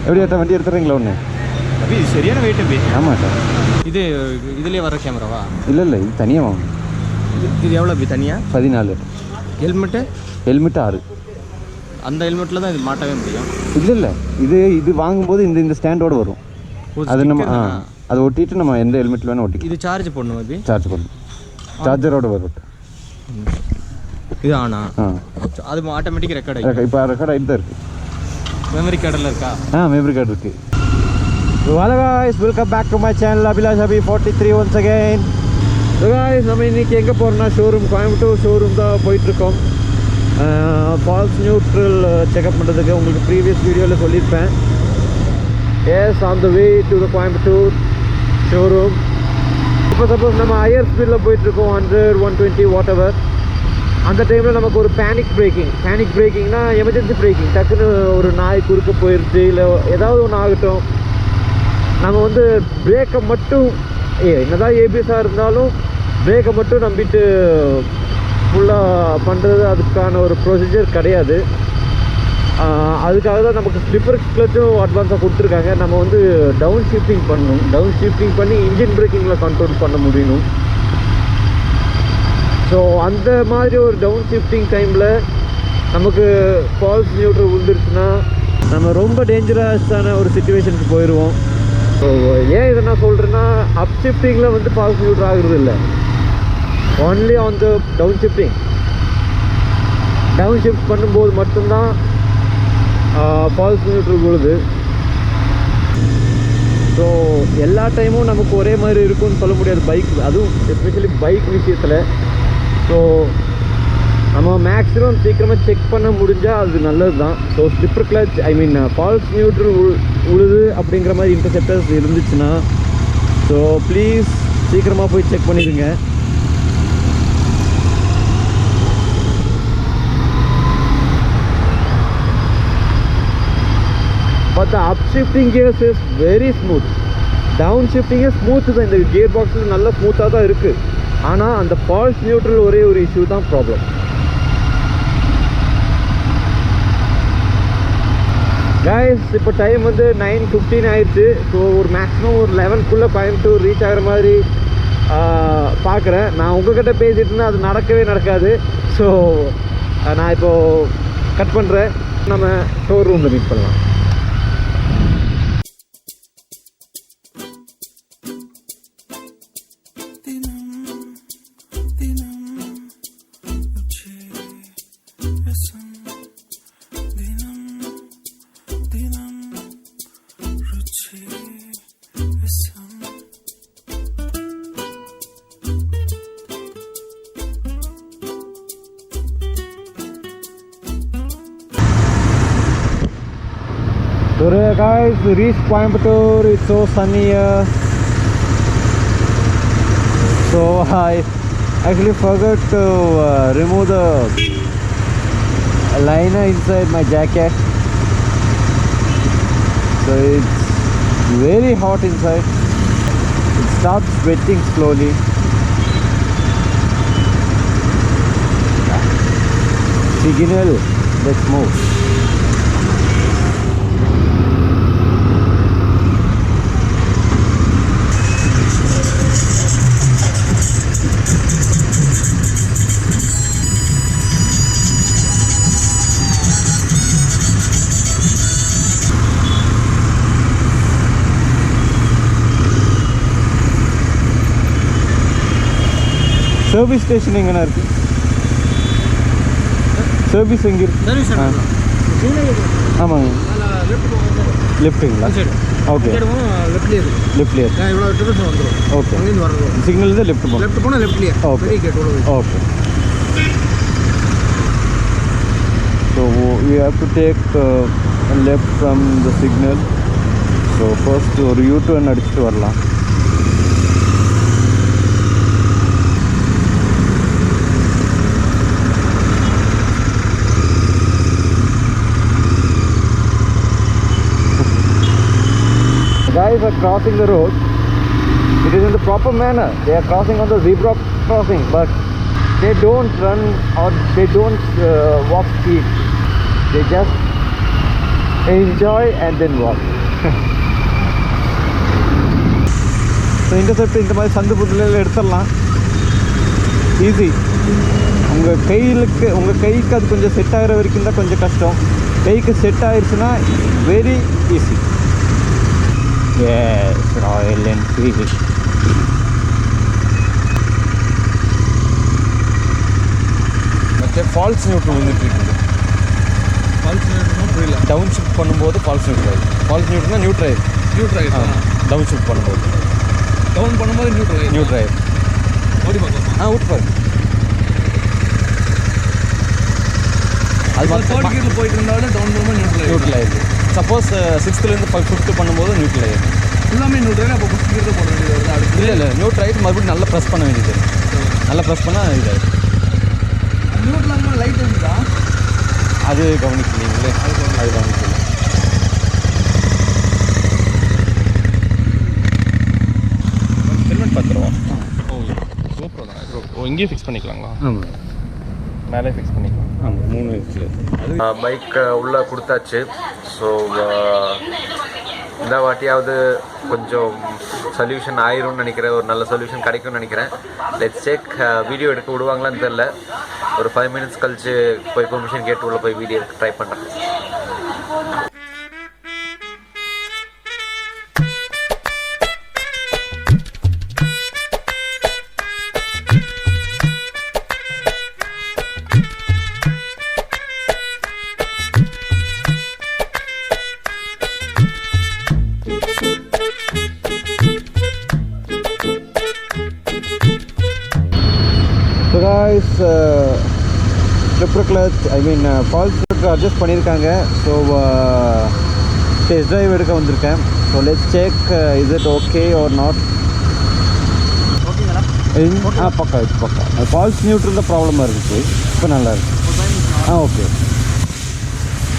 எப்படி ஏற்ற வண்டி எடுத்துறீங்களா ஒன்று? அப்படி சரியான வெயிட் அப்படி. ஆமாம் சார். இதுலேயே வர கேமராவா? இல்லை இது தனியாக வாங்கணும். இது எவ்வளோ அப்படி தனியாக? 14. ஹெல்மெட்டு 6. அந்த ஹெல்மெட்டில் தான் இது மாட்டவே முடியும். இல்லை இது வாங்கும்போது இந்த ஸ்டாண்டோடு வரும். அது நம்ம அதை ஒட்டிட்டு நம்ம எந்த ஹெல்மெட்டில் வேணால் ஒட்டி. இது சார்ஜ் பண்ணணும். அப்படி சார்ஜ் பண்ணணும். சார்ஜரோடு வரும். இது அது ஆட்டோமேட்டிக் ரெக்கார்ட் ஆகிடும். இப்போ ரெக்கார்ட் ஆகிட்டு தான் இருக்குது. மெமரி கார்டில் இருக்கா? மெமரி கார்டு இருக்குது. Hello guys, welcome back to my channel Abhilash Abhi 43 once again. So guys, நம்ம இன்னைக்கு எங்கே போகிறோம்னா ஷோரூம், கோயம்புத்தூர் ஷோரூம் தான் போயிட்டுருக்கோம். ஃபால்ஸ் நியூட்ரல் செக்அப் பண்ணுறதுக்கு உங்களுக்கு ப்ரீவியஸ் வீடியோவில் சொல்லியிருப்பேன். Yes, on the way to the Coimbatore showroom. இப்போ சப்போஸ் நம்ம ஹையர் ஸ்பீடில் போயிட்டுருக்கோம், 100, 120 வாட் எவர். அந்த டைமில் நமக்கு ஒரு பேனிக் பிரேக்கிங்னா எமர்ஜென்சி பிரேக்கிங். டக்குன்னு ஒரு நாய் குறுக்க போயிடுச்சு, இல்லை ஏதாவது ஒன்று ஆகட்டும். நம்ம வந்து பிரேக்கை மட்டும் என்னதான் ஏபிஎஸ்ஸாக இருந்தாலும் பிரேக்கை மட்டும் நம்பிட்டு ஃபுல்லாக பண்ணுறது அதுக்கான ஒரு ப்ரொசீஜர் கிடையாது. அதுக்காக தான் நமக்கு ஸ்லிப்பர் கிளச்சும் அட்வான்ஸாக கொடுத்துருக்காங்க. நம்ம வந்து டவுன் ஷிஃப்டிங் பண்ணணும். டவுன் ஷிஃப்டிங் பண்ணி இன்ஜின் பிரேக்கிங்கில் கண்ட்ரோல் பண்ண முடியணும். ஸோ அந்த மாதிரி ஒரு டவுன் ஷிஃப்டிங் டைமில் நமக்கு ஃபால்ஸ் நியூட்ரல் விழுந்துருச்சுன்னா நம்ம ரொம்ப டேஞ்சரஸான ஒரு சிச்சுவேஷனுக்கு போயிடுவோம். ஸோ ஏன் இதை நான் சொல்கிறேன்னா, அப் ஷிஃப்டிங்கில் வந்து ஃபால்ஸ் நியூட்ரல் ஆகுறது இல்லை, only on the down shifting. Down shift பண்ணும்போது மட்டும்தான் ஃபால்ஸ் நியூட்ரல் விழுது. ஸோ எல்லா டைமும் நமக்கு ஒரே மாதிரி இருக்கும்னு சொல்ல முடியாது பைக், அதுவும் எஸ்பெஷலி பைக் விஷயத்தில். ஸோ நம்ம மேக்ஸிமம் சீக்கிரமாக செக் பண்ண முடிஞ்சால் அது நல்லது தான். So slipper clutch false neutral உழுது அப்படிங்கிற மாதிரி இன்டர்செப்டர்ஸ் இருந்துச்சுன்னா ஸோ ப்ளீஸ் சீக்கிரமாக போய் செக் பண்ணிடுங்க. But up shifting gears is very smooth. Down shifting smooth தான், இந்த கியர் பாக்ஸில் நல்லா ஸ்மூத்தாக தான் இருக்குது. ஆனால் அந்த ஃபால்ஸ் நியூட்ரல் ஒரே ஒரு இஷ்யூ தான் ப்ராப்ளம். கைஸ், இப்போ டைம் வந்து 9:15 ஆயிடுச்சு. ஸோ ஒரு மேக்ஸிமம் ஒரு 11க்குள்ளே கோயம்புத்தூர் ரீச் ஆகிற மாதிரி பார்க்குறேன். நான் உங்கள்கிட்ட பேசிகிட்டு இருந்தால் அது நடக்காது. ஸோ நான் இப்போது கட் பண்ணுறேன். நம்ம ஷோரூமில் மீட் பண்ணலாம். So guys, we reached Coimbatore. It's so sunny here. So I actually forgot to remove the liner inside my jacket. So it's very hot inside. It starts sweating slowly. Signal, let's move. Service station எங்கண்ணா இருக்குது? Service எங்கே இருக்குது? ஆமாங்க, லெஃப்ட்டுங்களா? Okay, லெஃப்ட்லேயே okay. Signal தான் left போனால் லெஃப்ட்லேயே. Okay okay. So we have to take left from the signal. So first ஒரு யூ-டர்ன் அடிச்சுட்டு வரலாம். Guys are crossing the road. It is in the proper manner. They are crossing on the zebra crossing, but they don't run or they don't walk speed. They just enjoy and then walk. So Interceptor இந்த மாதிரி சந்து புதுல எடுத்துடலாம், easy. உங்கள் கைக்கு அது கொஞ்சம் set ஆகிற வரைக்கும் தான் கொஞ்சம் கஷ்டம். கைக்கு செட் ஆகிடுச்சுன்னா very easy. Yes, Royal Enfield. False neutral வந்துட்டு இருக்குது. ஃபால்ஸ் நியூட்ரல் புரியல. டவுன் ஷிஃப்ட் பண்ணும்போது ஃபால்ஸ் நியூட்ரல். ஃபால்ஸ் நியூட்ரல்னா நியூட்ரல் டவுன் ஷிஃப்ட் பண்ணும்போது. டவுன் பண்ணும்போது நியூட்ரல் ஓடி பார்க்கலாம். ஓட்டு பாரு. அது கீழே போயிட்டு இருந்தாலும் டவுன் பண்ணும்போது நியூட்ரல் ஆயிடுது. சப்போஸ் 6th-லேருந்து 5th பண்ணும்போது நியூட்ரல் ஆயிடுது. எல்லாமே நியூட்ரல். அப்போ ஃபஸ்ட் கீழே போட வேண்டியது வருது. அடுத்து இல்லை நியூட்ரல் ஆகிட்டு மறுபடியும் நல்லா ப்ரெஸ் பண்ண வேண்டியது. நல்லா ப்ரெஸ் பண்ணால் இதாகிடும். நியூட்ரல் லைட் இருக்குதா? அது கவனிக்கலீங்களே. அது கவனிக்கல. ஹெல்மெட் 10 ரூபா. சூப்பர் தான். ஓ, இங்கேயே ஃபிக்ஸ் பண்ணிக்கலாங்களா? ஆமாம், மேலே ஃபிக்ஸ் பண்ணிக்கலாம். ஆமாம், 3 வயசுல பைக் உள்ளே கொடுத்தாச்சு. ஸோ இந்த வாட்டியாவது கொஞ்சம் சொல்யூஷன் ஆயிரும்னு நினைக்கிறேன். ஒரு நல்ல சொல்யூஷன் கிடைக்கும்னு நினைக்கிறேன். Let's check. வீடியோ எடுக்க விடுவாங்களான்னு தெரில. ஒரு 5 minutes கழிச்சு போய் பெர்மிஷன் கேட்டு உள்ளே போய் வீடியோ எடுக்க ட்ரை பண்ணுறேன். So guys, slipper clutch, false slipper adjust பண்ணியிருக்காங்க. ஸோ டெஸ்ட் ட்ரைவ் எடுக்க வந்திருக்கேன். So let's check is it okay or not. ஓகேங்களா? பக்கா இது பக்கா. ஃபால்ஸ் நியூட்ரல் தான் ப்ராப்ளமாக இருந்துச்சு. இப்போ நல்லா இருக்கு. Okay.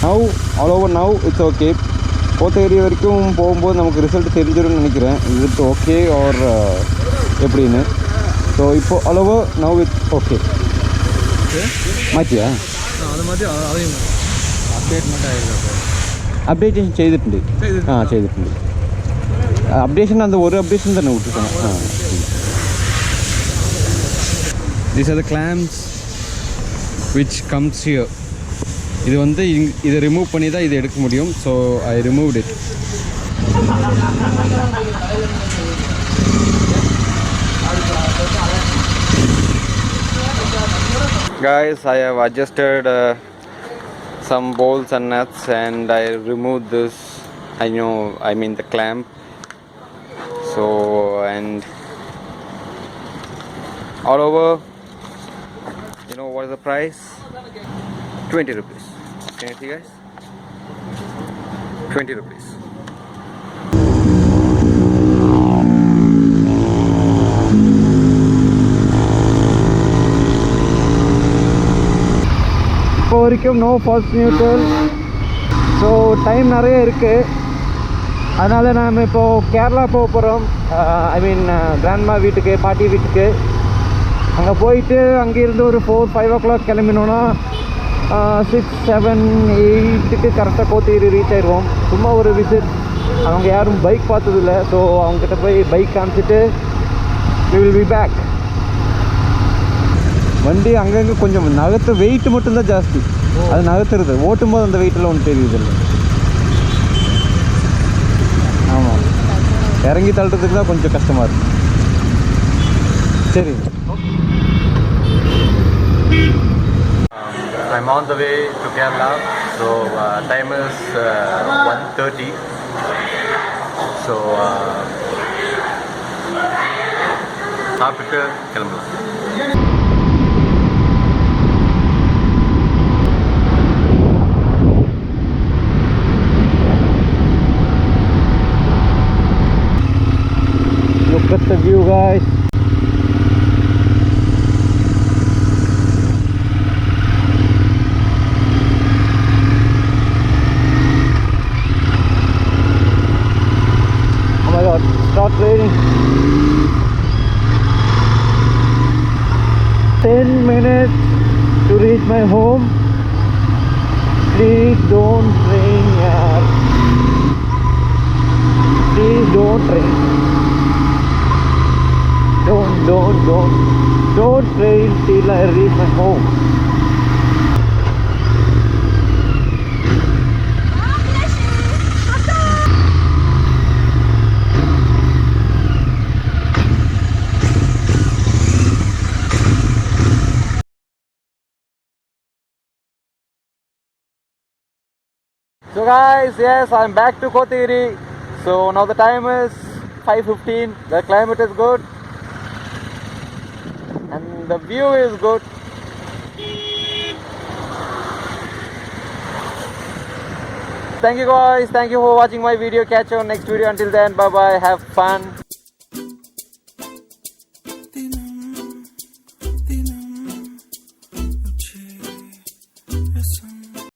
Now all over now it's okay. போத்த ஏரியா வரைக்கும் போகும்போது நமக்கு ரிசல்ட் தெரிஞ்சிடும்னு நினைக்கிறேன். இஸ் இட் ஓகே ஆர் எப்படின்னு. ஸோ இப்போ அளவு நவ் இட் ஓகே. മാറ്റിയാ? അപ്ഡേഷൻ ചെയ്തിട്ടുണ്ട്. ചെയ്തിട്ടുണ്ട്. അപ്ഡേഷൻ അത് ഒരു അപ്ഡേഷൻ തന്നെ വിട്ടിട്ടാണ്. These are the clamps which comes here. இது வந்து இதை ரிமூவ் பண்ணி தான் இதை எடுக்க முடியும். So I removed it. Guys, I have adjusted some bolts and nuts and I removed this. The clamp. So, and all over, what is the price? 20 rupees. Can you see, guys? 20 rupees. இப்போ வரைக்கும் no false neutral. So time நிறைய இருக்குது. அதனால் நாம் இப்போது கேரளா போக போகிறோம். Grandma வீட்டுக்கு, பாட்டி வீட்டுக்கு. அங்கே போயிட்டு அங்கேருந்து ஒரு 4-5 o'clock கிளம்பினோன்னா 6, 7, 8க்கு கரெக்டாக கோத்தகிரி ரீச் ஆயிடுவோம். சும்மா ஒரு விசிட். அவங்க யாரும் பைக் பார்த்ததில்ல. ஸோ அவங்ககிட்ட போய் பைக் காமிச்சிட்டு we will be back. வண்டி அங்கங்கே கொஞ்சம் நகர்த்து, வெயிட் மட்டும்தான் ஜாஸ்தி. அது நகர்த்துறது, ஓட்டும்போது அந்த வெயிட்டெல்லாம் ஒன்றும் தெரியுது இல்லை. ஆமாம், இறங்கி தள்ளுறதுக்கு தான் கொஞ்சம் கஷ்டமாக இருக்குது. சரி. I'm on the way to Kerala. So time is 1:30. So சாப்பிட்டு கிளம்பலாம். Look at the view, guys. Oh my God, start raining. 10 minutes to reach my home. Please don't rain, yaar. don't rain. Don't rain till I reach my home. So guys, yes, I'm back to Kotiri. So now the time is 5:15. The climate is good and the view is good. Thank you guys. Thank you for watching my video. Catch you on next video. Until then, bye bye. Have fun.